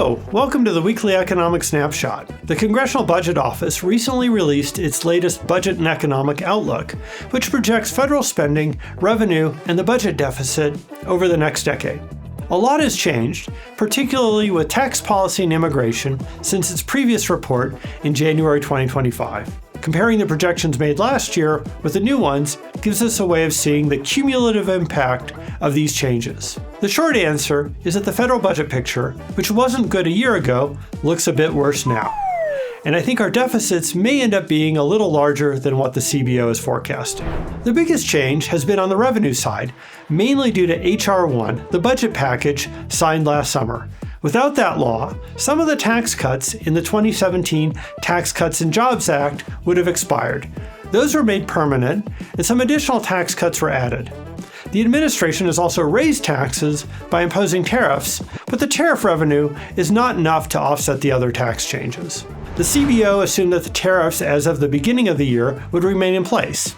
Hello, welcome to the weekly economic snapshot. The Congressional Budget Office recently released its latest Budget and Economic Outlook, which projects federal spending, revenue, and the budget deficit over the next decade. A lot has changed, particularly with tax policy and immigration, since its previous report in January 2025. Comparing the projections made last year with the new ones gives us a way of seeing the cumulative impact of these changes. The short answer is that the federal budget picture, which wasn't good a year ago, looks a bit worse now. And I think our deficits may end up being a little larger than what the CBO is forecasting. The biggest change has been on the revenue side, mainly due to H.R. 1, the budget package signed last summer. Without that law, some of the tax cuts in the 2017 Tax Cuts and Jobs Act would have expired. Those were made permanent, and some additional tax cuts were added. The administration has also raised taxes by imposing tariffs, but the tariff revenue is not enough to offset the other tax changes. The CBO assumed that the tariffs as of the beginning of the year would remain in place.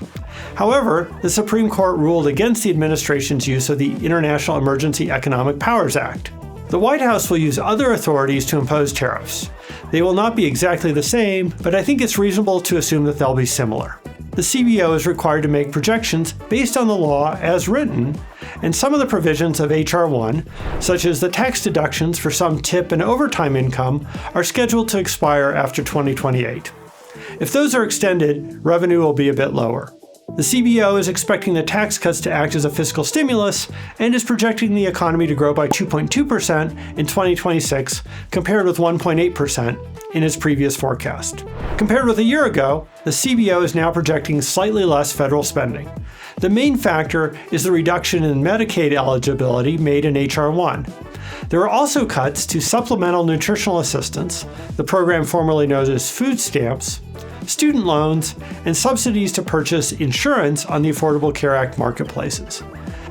However, the Supreme Court ruled against the administration's use of the International Emergency Economic Powers Act. The White House will use other authorities to impose tariffs. They will not be exactly the same, but I think it's reasonable to assume that they'll be similar. The CBO is required to make projections based on the law as written, and some of the provisions of H.R. 1, such as the tax deductions for some tip and overtime income, are scheduled to expire after 2028. If those are extended, revenue will be a bit lower. The CBO is expecting the tax cuts to act as a fiscal stimulus and is projecting the economy to grow by 2.2% in 2026 compared with 1.8% in its previous forecast. Compared with a year ago, the CBO is now projecting slightly less federal spending. The main factor is the reduction in Medicaid eligibility made in H.R. 1. There are also cuts to supplemental nutritional assistance, the program formerly known as food stamps, student loans, and subsidies to purchase insurance on the Affordable Care Act marketplaces.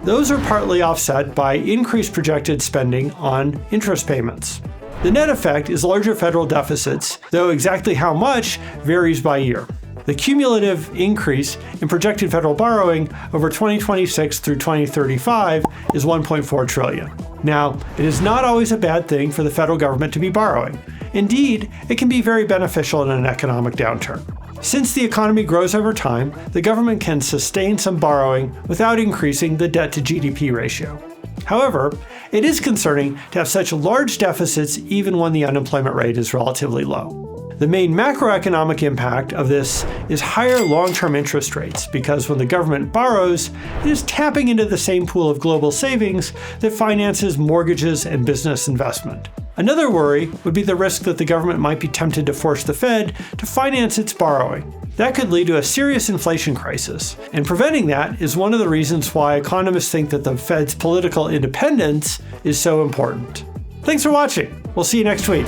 Those are partly offset by increased projected spending on interest payments. The net effect is larger federal deficits, though exactly how much varies by year. The cumulative increase in projected federal borrowing over 2026 through 2035 is $1.4 trillion. Now, it is not always a bad thing for the federal government to be borrowing. Indeed, it can be very beneficial in an economic downturn. Since the economy grows over time, the government can sustain some borrowing without increasing the debt to GDP ratio. However, it is concerning to have such large deficits even when the unemployment rate is relatively low. The main macroeconomic impact of this is higher long-term interest rates, because when the government borrows, it is tapping into the same pool of global savings that finances mortgages and business investment. Another worry would be the risk that the government might be tempted to force the Fed to finance its borrowing. That could lead to a serious inflation crisis, and preventing that is one of the reasons why economists think that the Fed's political independence is so important. Thanks for watching. We'll see you next week.